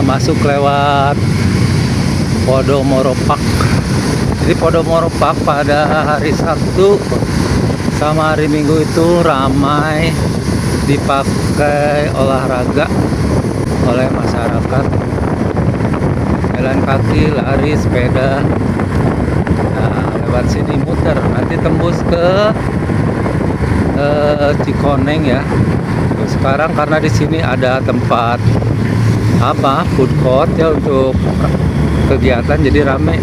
masuk lewat Podomoro Park. Jadi Podomoro Park pada hari Sabtu sama hari Minggu itu ramai dipakai olahraga oleh masyarakat, jalan kaki, lari, sepeda. Nah, lewat sini muter, nanti tembus ke Cikoneng ya. Sekarang karena di sini ada tempat food court ya untuk kegiatan, jadi rame.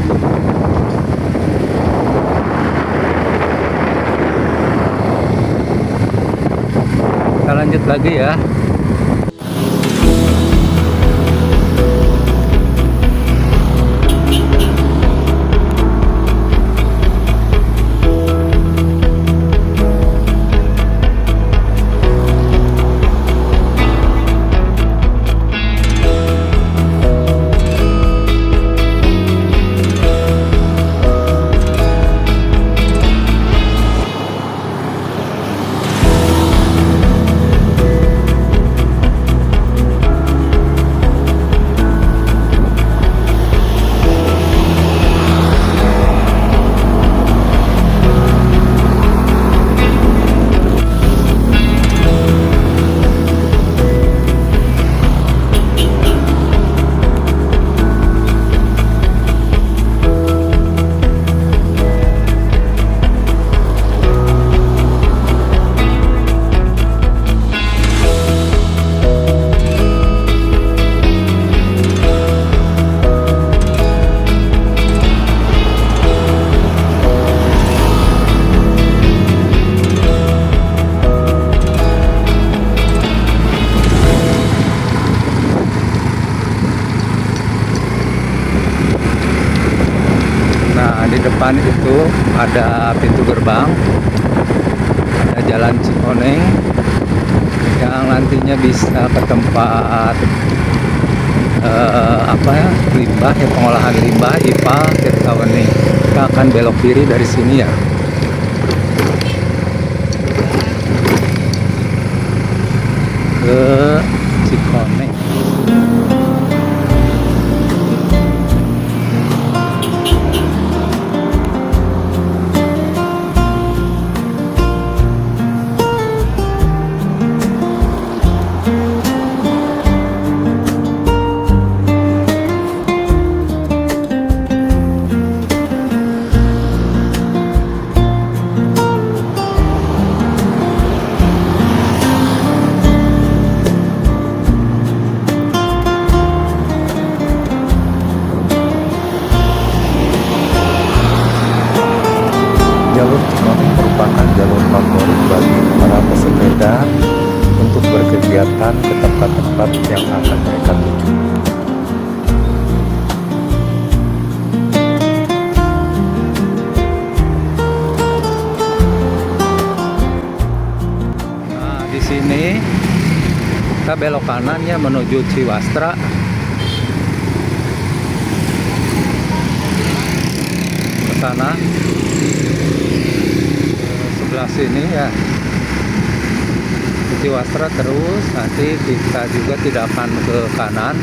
Kita lanjut lagi ya. Di depan itu ada pintu gerbang, ada jalan Cikoneng yang nantinya bisa ke tempat limbah ya, pengolahan limbah IPA Tirtaweni. Kita akan belok kiri dari sini ya. Ke Cikoneng. Jalur Cikoneng merupakan jalur favorit bagi para pesepeda untuk berkegiatan ke tempat-tempat yang akan mereka tuju. Nah, di sini kita belok kanan ya menuju Ciwastra. Ke sana. Sebelah sini ya Ciwastra, terus nanti kita juga tidak akan ke kanan,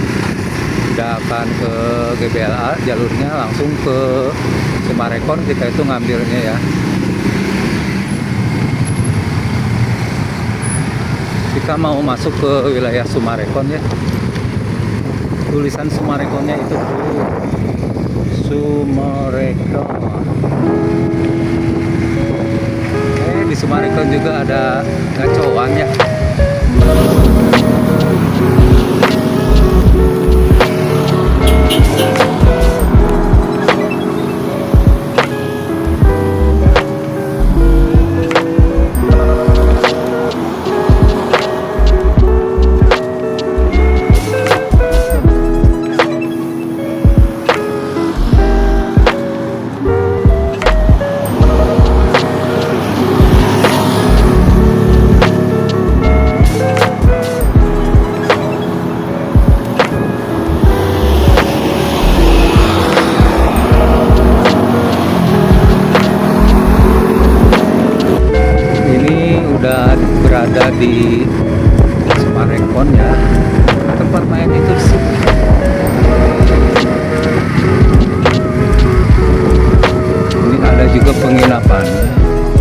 tidak akan ke GBLA, jalurnya langsung ke Sumarekon kita itu ngambilnya ya. Kita mau masuk ke wilayah Sumarekon ya. Tulisan Sumarekonnya itu Sumarekon. Di Sumarekon juga ada gacoan ya. berada di Sumarekon ya, tempat main itu di sini. penginapan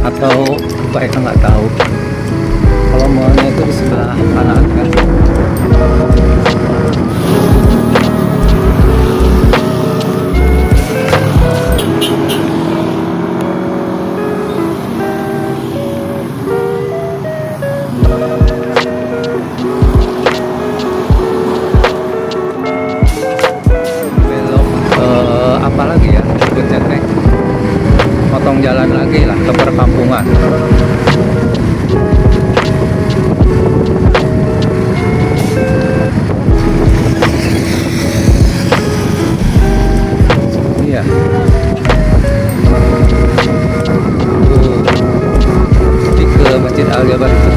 atau apa ya nggak tahu. Kalau mallnya itu di sebelah kanan kan. Belok apa lagi ya sebutnya teh? Potong jalan lagi lah ke perkampungan. Iya. Jadi ke Masjid Al-Jabar itu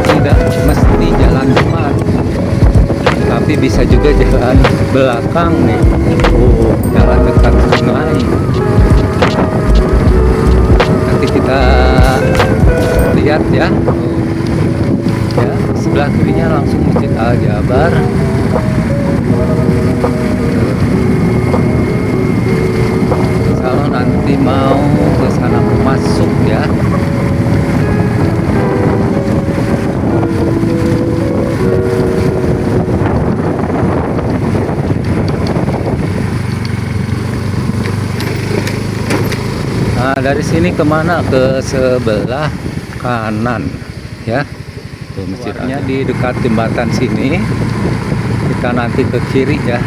tidak mesti jalan depan, tapi bisa juga jalan belakang nih. Oh, jalan dekat sungai. Nanti kita lihat ya. Ya, sebelah kirinya langsung Masjid Al-Jabar. Kalau nanti mau ke sana masuk ya. Nah, dari sini kemana? Ke sebelah kanan ya. Tuh masjidnya di dekat jembatan sini. Kita nanti ke kiri ya.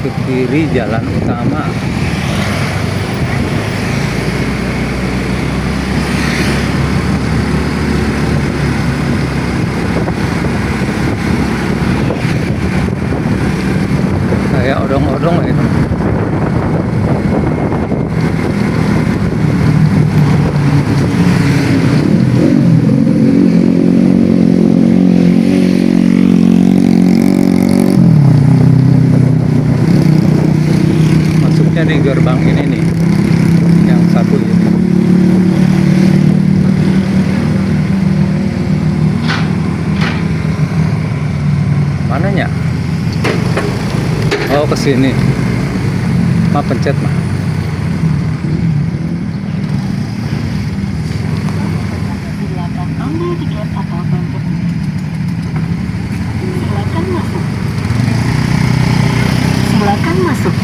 Ke kiri jalan utama. Kayak odong-odong itu. Masuknya di gerbang ini nih, yang satu ini. Mananya? Oh, ke sini. Mah pencet mah. Silakan ambil tiket atau dompet. Silakan masuk. Silakan masuk.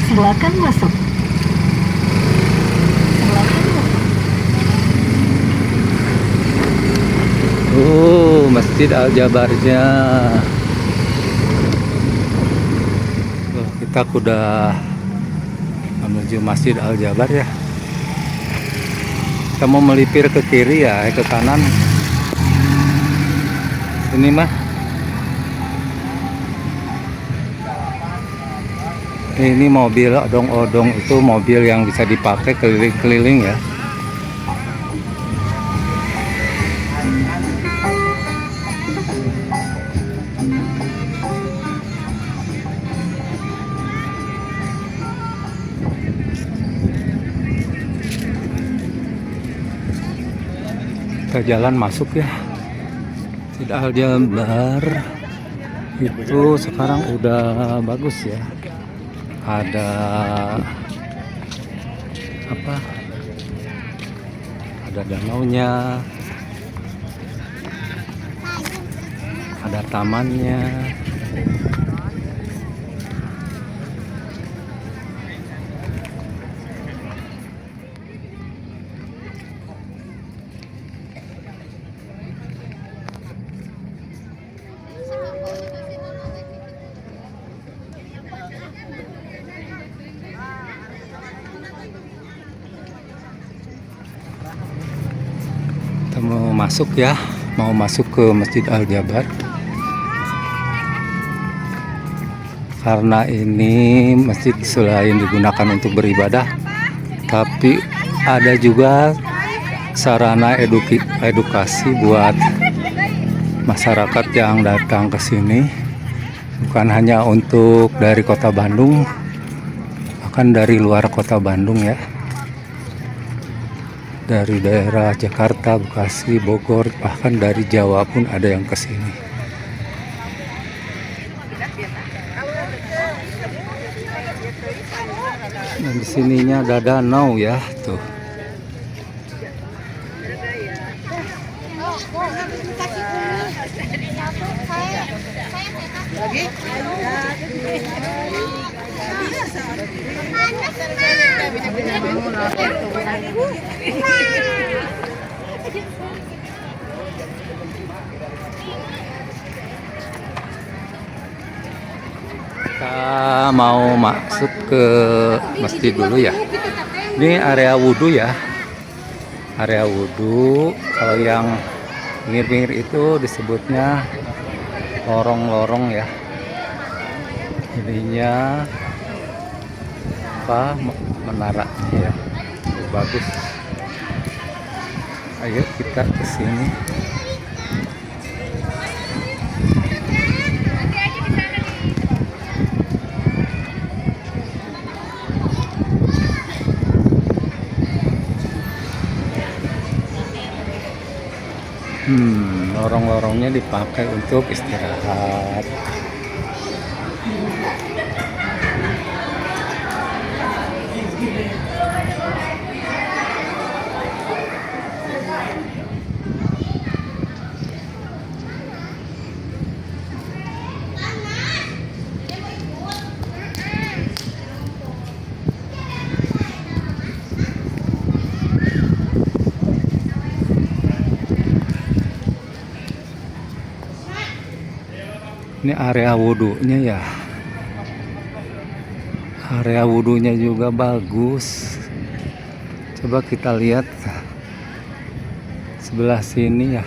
Silakan masuk. Silakan masuk. Masjid Al-Jabarnya. Kita udah menuju Masjid Al-Jabar ya. Kita mau melipir ke kiri ya, ke kanan. Ini mah. Ini mobil odong-odong, itu mobil yang bisa dipakai keliling-keliling ya. Kita jalan masuk ya. Masjid Al-Jabar itu sekarang udah bagus ya. Ada apa? Ada danaunya, ada tamannya. Kita mau masuk ya, mau masuk ke Masjid Al-Jabar. Karena ini masjid selain digunakan untuk beribadah, tapi ada juga sarana edukasi buat masyarakat yang datang ke sini. Bukan hanya untuk dari kota Bandung, bahkan dari luar kota Bandung ya, dari daerah Jakarta, Bekasi, Bogor, bahkan dari Jawa pun ada yang ke sini. Dan di sininya ada danau ya, tuh. Kita mau masuk ke masjid dulu ya. Ini area wudhu ya. Area wudhu. Kalau yang pinggir-pinggir itu disebutnya lorong-lorong ya. Ininya apa? Menara ya. Bagus. Ayo kita ke sini. Lorong-lorongnya dipakai untuk istirahat. Ini area wudhunya ya. Area wudhunya juga bagus. Coba kita lihat sebelah sini ya.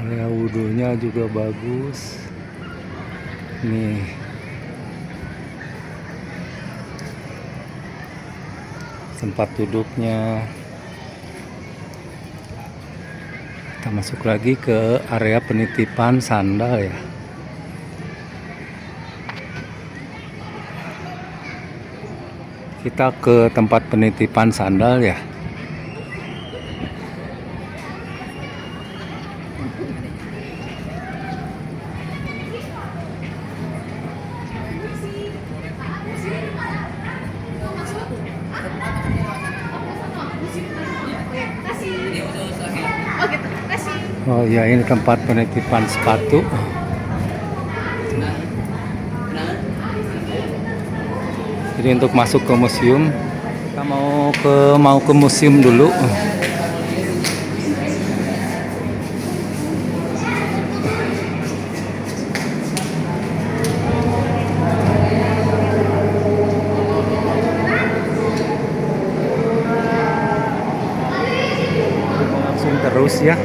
Area wudhunya juga bagus. Nih. Tempat duduknya. Kita masuk lagi ke area penitipan sandal ya. Kita ke tempat penitipan sandal ya. Oh ya, ini tempat penitipan sepatu. Jadi untuk masuk ke museum, kita mau ke museum dulu. Langsung terus ya.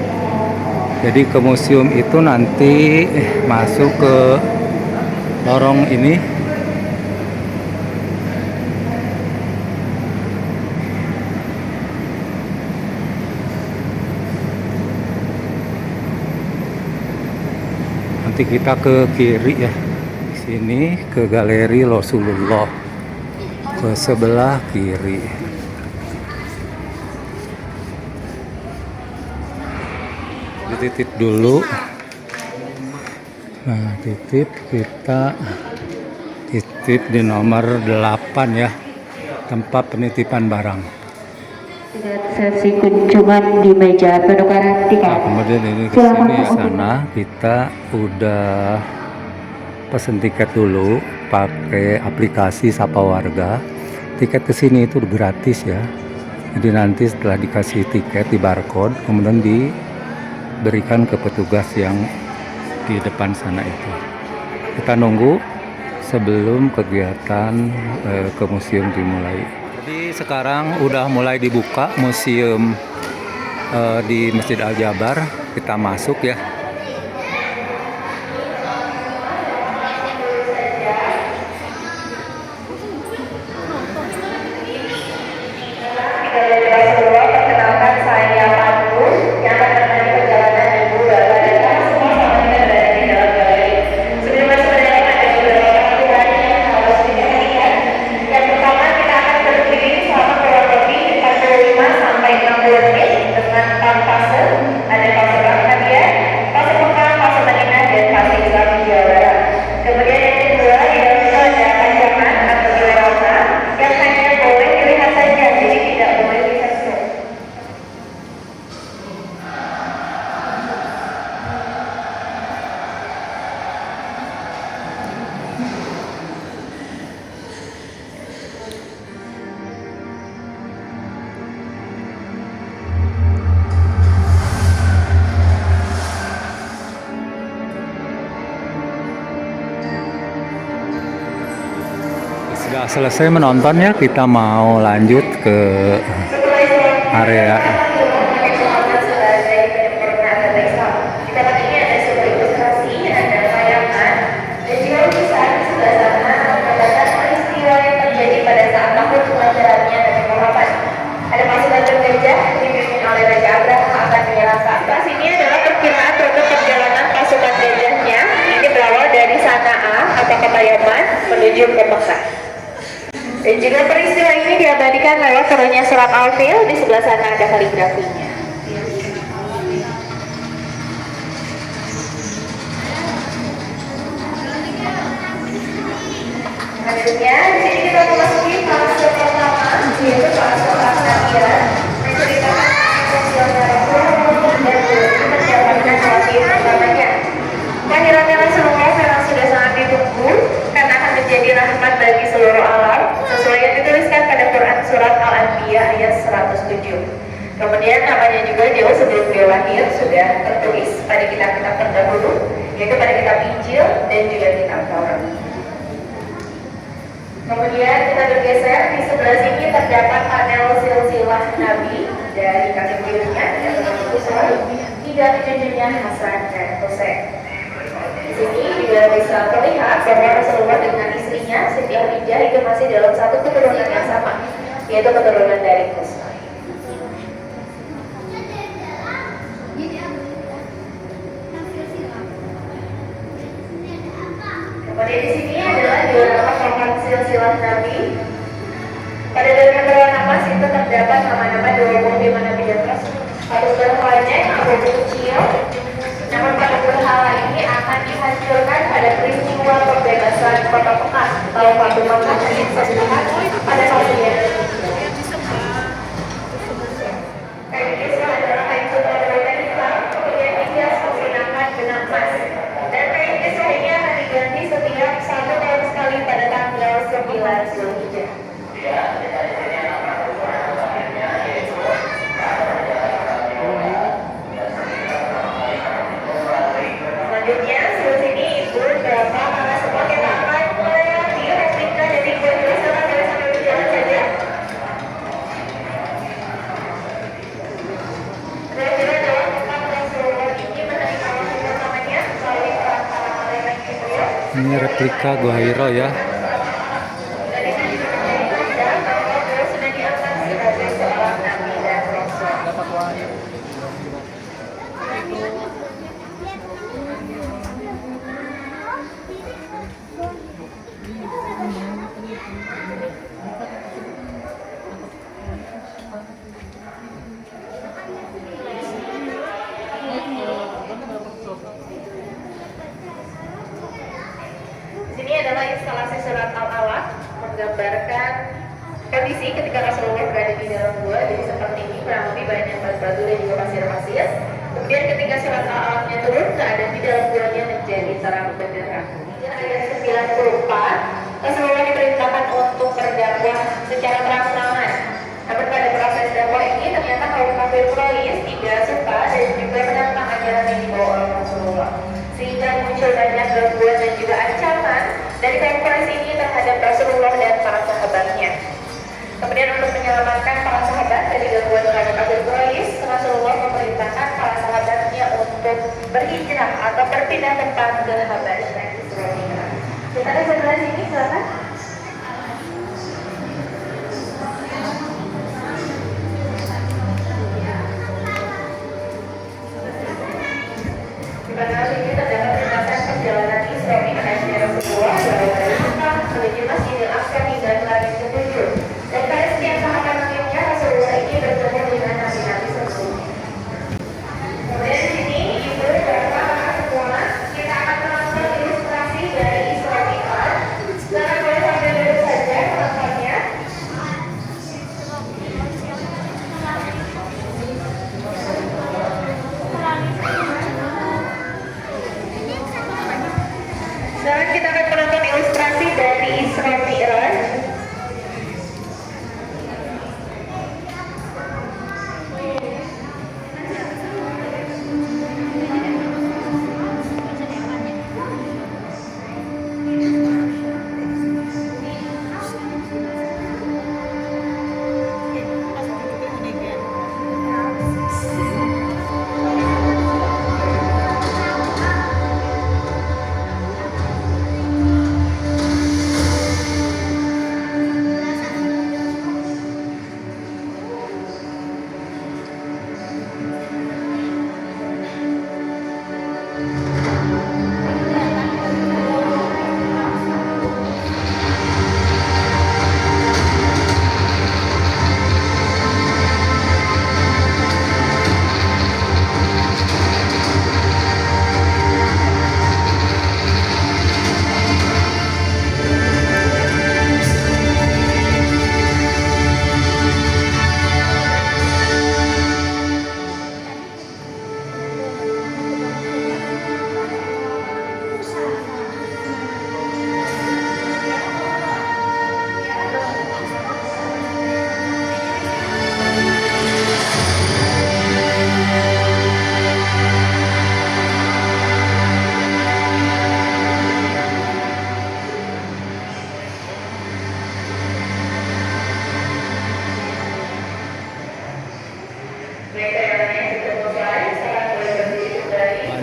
Jadi ke museum itu nanti masuk ke lorong ini. Nanti kita ke kiri ya. Di sini ke Galeri Rasulullah. Ke sebelah kiri. Titip dulu. Nah, kita titip di nomor 8 ya, tempat penitipan barang. Sesi kunjungan di meja penukaran tiket. Nah, kemudian ini ke sini ya, sana kita udah pesen tiket dulu pakai aplikasi Sapa Warga. Tiket ke sini itu gratis ya. Jadi nanti setelah dikasih tiket di barcode, kemudian diberikan ke petugas yang di depan sana itu. Kita nunggu sebelum kegiatan ke museum dimulai. Jadi sekarang udah mulai dibuka museum di Masjid Al Jabar. Kita masuk ya. Sudah selesai menonton ya, kita mau lanjut ke area. Ada pasukan bergajah dipimpin oleh Raja Abraham akan menyerang. Pas ini adalah perkiraan rute perjalanan pasukan gajahnya. Ini berawal dari Sana'a atau kota Yaman menuju ke Mekah. Dan juga peristiwa ini diabadikan lewat turunnya surat Al-Fil. Di sebelah sana ada kaligrafinya. Selanjutnya, di sini kita memasuki fase pertama, yaitu fase pelaksanaan, menceritakan sosial dan mendapatkan hasil pertamanya. Kehadirannya Rasulullah memang sudah sangat ditunggu, karena akan menjadi rahmat bagi seluruh alam, sesuai yang dituliskan pada Quran surat Al-Anbiya ayat 107. Kemudian namanya juga jauh sebelum beliau lahir sudah tertulis pada kitab-kitab terdahulu, yaitu pada kitab Injil dan juga kitab Taurat. Kemudian kita bergeser, di sebelah sini terdapat panel silsilah Nabi dari kakek buyutnya yang bernama hingga cucunya Hasan dan Husain. Di sini juga bisa terlihat bahwa Rasulullah dengan istrinya Siti Khadijah itu masih dalam satu keturunan yang sama, yaitu keturunan dari Husain. Kemudian di sini adalah diorama papan silsilah Nabi. Pada dalam beberapa napas itu terdapat nama-nama 25 Nabi dan Rasul. Pada berhalanya Abu kecil, namun pada berhala ini akan dihancurkan pada peristiwa pembebasan kota Mekah atau Fatu Makkah pada tahun ini. Kain Islam adalah kain sutra berwarna hitam, kemudian dihias menggunakan benang emas. Dan kain Islam ini akan diganti setiap 1 tahun sekali pada tanggal 9 Zulhijjah. Selanjutnya, sebelah sini ibu berapa para semua kita akan melewati replika dari kue sama dari sampai berjalan saja. Kira-kira dalam tempat Rasulullah ini menerima wahyu pertamanya melalui perantara malaikat Jibril. Ini replika Gua Hira ya. Dari sini kita bahwa beliau sudah diangkat sebagai seorang nabi dan rasul. Sini adalah instalasi surat Al-Alaq menggambarkan kondisi ketika Rasulullah berada di dalam gua. Jadi seperti ini, kurang lebih banyak batu-batu dan juga pasir-pasir. Kemudian ketika surat Al-Alaqnya turun, keadaan di dalam guanya menjadi terang benderang. Ayat 94, Rasulullah diperintahkan untuk berdakwah secara terang-terangan. Namun pada proses dakwah ini ternyata kaum kafir Quraisy tidak suka dan juga menentang ajaran yang dibawa oleh Rasulullah, sehingga muncul banyak gangguan dan juga ancaman dari kaum Quraisy ini terhadap Rasulullah dan para sahabatnya. Kemudian untuk menyelamatkan para sahabat dari gangguan terhadap kafir Quraisy, Rasulullah memerintahkan para sahabatnya untuk berhijrah atau berpindah tempat ke Habasyah. Kita ada sebelah sini, silakan.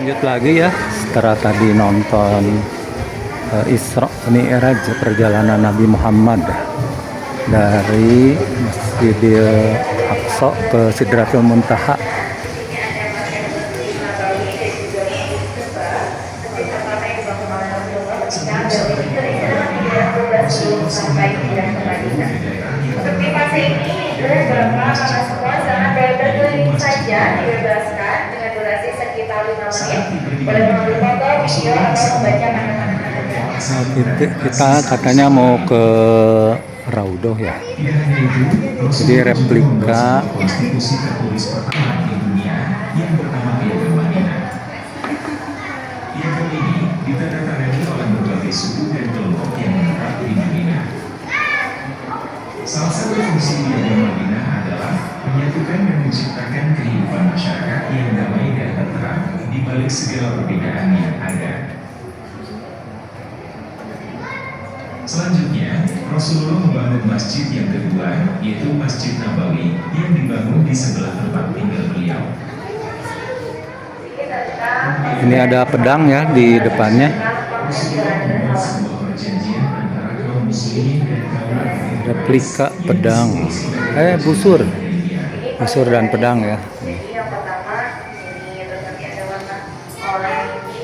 Lanjut lagi ya, setelah tadi nonton Isra Mi'raj perjalanan Nabi Muhammad dari Masjidil Aqsa ke Sidratul Muntaha. Seperti fase ini, beberapa semua sangat berkeliling saja dibebaskan dengan durasi sekitar 5 menit. Boleh mengambil foto, video, atau membaca pandangan Anda. Nah, kita katanya mau ke Raudhoh ya. Jadi replika konstitusi tertulis pertama di dunia yang pertama di Madinah. Piagam ini ditandatangani oleh berbagai suku dan kelompok yang menetap di Madinah. Salah satu fungsi piagam Madinah adalah menyatukan dan menciptakan kehidupan masyarakat yang damai dan tentram di balik segala perbedaan yang ada. Selanjutnya, Rasulullah membangun masjid yang kedua, yaitu Masjid Nabawi, yang dibangun di sebelah tempat tinggal beliau. ini ada pedang ya di depannya. Sebuah perjanjian antara kaum muslimin dan kaum kafir. Replika pedang. Busur dan pedang ya. Yang pertama, ini terus nanti ada warna oranye.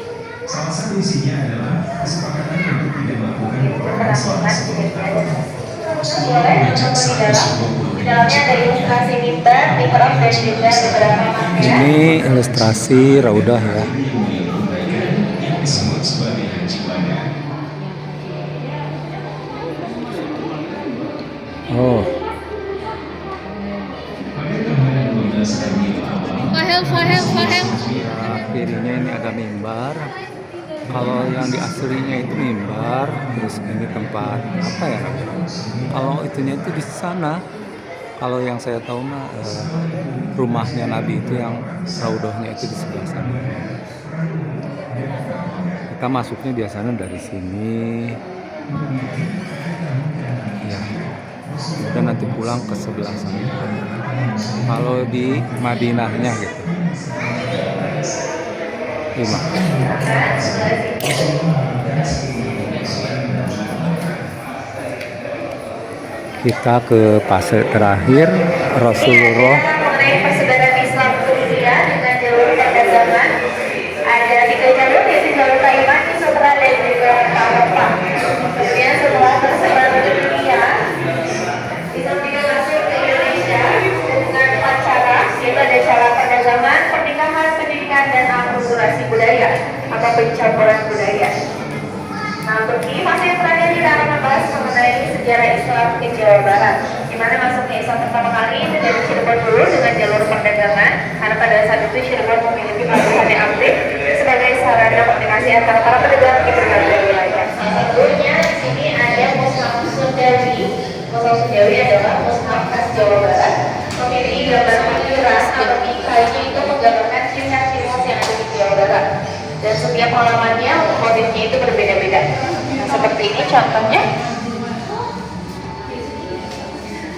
Salah satu isinya adalah kesepakatan untuk tidak melakukan peperangan selama 10 tahun. Rasulullah mengajak 120 Di dalamnya ada ilustrasi mimbar, mihrab, dan juga beberapa pakaian. Ini ilustrasi Raudhah ya. yang disebut sebagai haji wada. Oh, Pada tanggal 12 Rabiul Awal, nah, kirinya ini ada mimbar. Kalau yang di aslinya itu mimbar, terus ini tempat apa ya? Kalau itunya itu di sana. Kalau yang saya tahu mah rumahnya Nabi itu yang Raudhohnya itu di sebelah sana. Kita masuknya biasanya dari sini. Ya. Dan nanti pulang ke sebelah sana. Kalau di Madinahnya gitu. Lima. Kita ke fase terakhir Rasulullah. Mengenai persaudaraan Islam dunia dengan jalur perdagangan, ada 3 jalur, yaitu jalur Taiwan, Sumatera, dan juga Eropa. Kemudian setelah tersebar di dunia, Islam juga masuk ke Indonesia dengan 4 cara, yaitu ada cara perdagangan, pernikahan, pendidikan, dan akulturasi budaya atau pencampuran budaya. Nah, untuk ini masih yang terakhir kita akan membahas mengenai sejarah Islam ke Jawa Barat, di mana masuknya Islam pertama kali itu dari Cirebon dulu dengan jalur perdagangan, karena pada saat itu Cirebon memiliki pelabuhan yang aktif sebagai sarana komunikasi antara para pedagang di berbagai wilayah. Salah satunya di sini ada Mushaf Sundawi. Mushaf Sundawi adalah mushaf khas Jawa Barat, memiliki gambar piras atau kayu itu menggambarkan ciri-ciri yang ada di Jawa Barat. Dan setiap halamannya untuk motifnya itu berbeda-beda. Nah, seperti ini contohnya.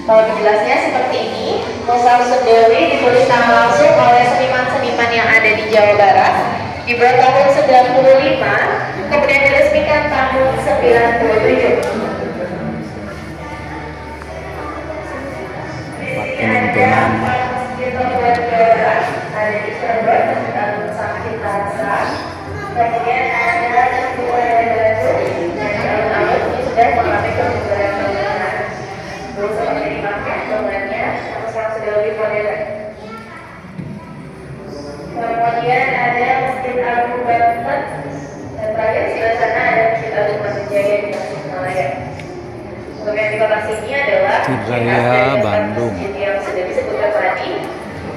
Kalau jelasnya seperti ini, Mushaf Sundawi ditulis langsung oleh seniman-seniman yang ada di Jawa Barat dibuat tahun 95, kemudian diresmikan tahun 97. Penontonan. Ada di Cirebon, Masjid Sakit Rasa. Kemudian ada di Batu, dan alun-alun ini sudah mengalami kemunduran bangunan. Dulu seperti dipakai bangunannya, Mushaf Sundawi modern. Kemudian ada Masjid Agung Banten, dan terakhir di sebelah sana ada Masjid Agung Batujaya di Tasikmalaya. Untuk yang di kota sini adalah Tiraya, Bandung. yang sudah disebutkan tadi,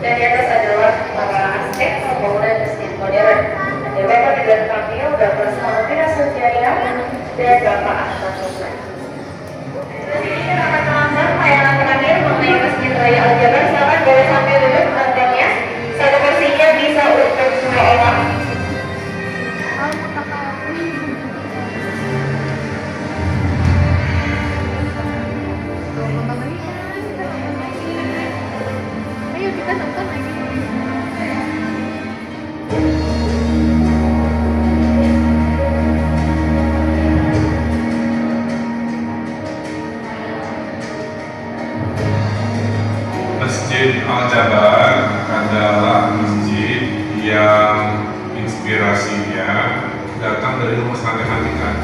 dan di atas adalah para Aztec pembangunan masjid modern. Ada Bapak Ridwan Kamil, Bapak Salomira Sujaya, dan Bapak Ahmad Ruslan. Jadi ini akan melambang tayangan terakhir mengenai Masjid Raya Al-Jabar. Silakan boleh sambil duduk nontonnya. Satu porsinya bisa untuk 2 orang. Ayo kita nonton lagi. Masjid Al-Jabar adalah masjid yang inspirasinya datang dari rumus matematika.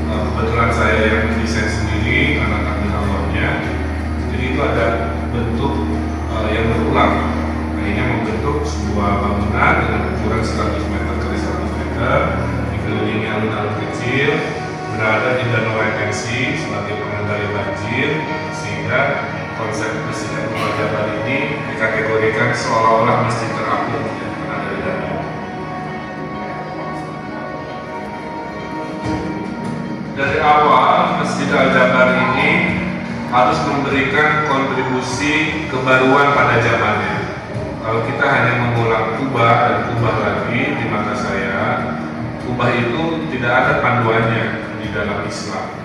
Kebetulan saya yang desain sendiri karena takdir Allahnya. Jadi itu ada bentuk yang berulang. Akhirnya membentuk sebuah bangunan dengan ukuran 100 meter kali 100 meter, dikelilingi alun-alun kecil, berada di danau retensi sebagai pengendali banjir, sehingga konsep Masjid Al-Jabar ini dikategorikan seolah-olah masjid terapung yang ada di danau. Dari awal Masjid Al-Jabar ini harus memberikan kontribusi kebaruan pada zamannya. Kalau kita hanya mengulang kubah dan kubah lagi, di mata saya, kubah itu tidak ada panduannya di dalam Islam.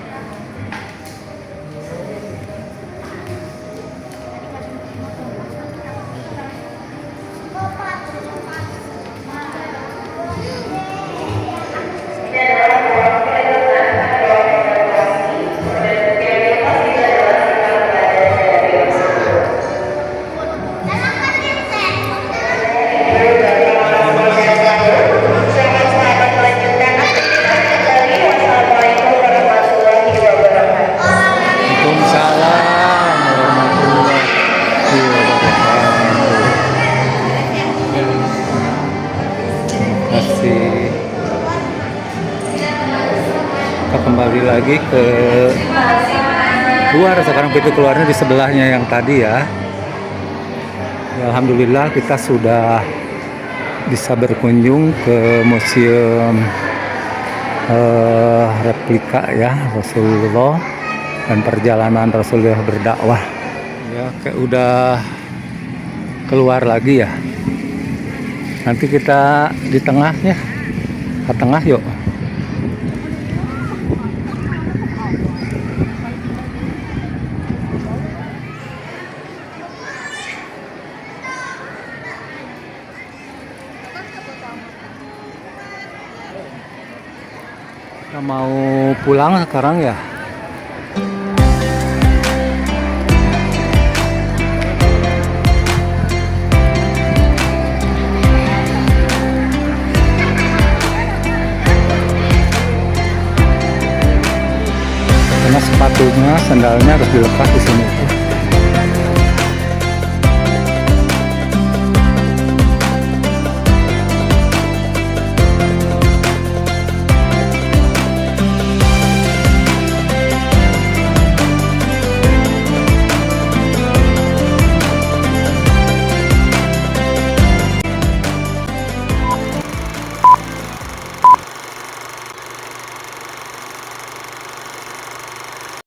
Kita kembali lagi ke luar. Sekarang pintu keluarnya di sebelahnya yang tadi ya. Alhamdulillah kita sudah bisa berkunjung ke museum replika ya Rasulullah dan perjalanan Rasulullah berdakwah. Ya kayak udah keluar lagi ya. Nanti kita di tengahnya, ke tengah yuk. Kita mau pulang sekarang ya. Karena sepatunya, sandalnya harus dilepas di sini.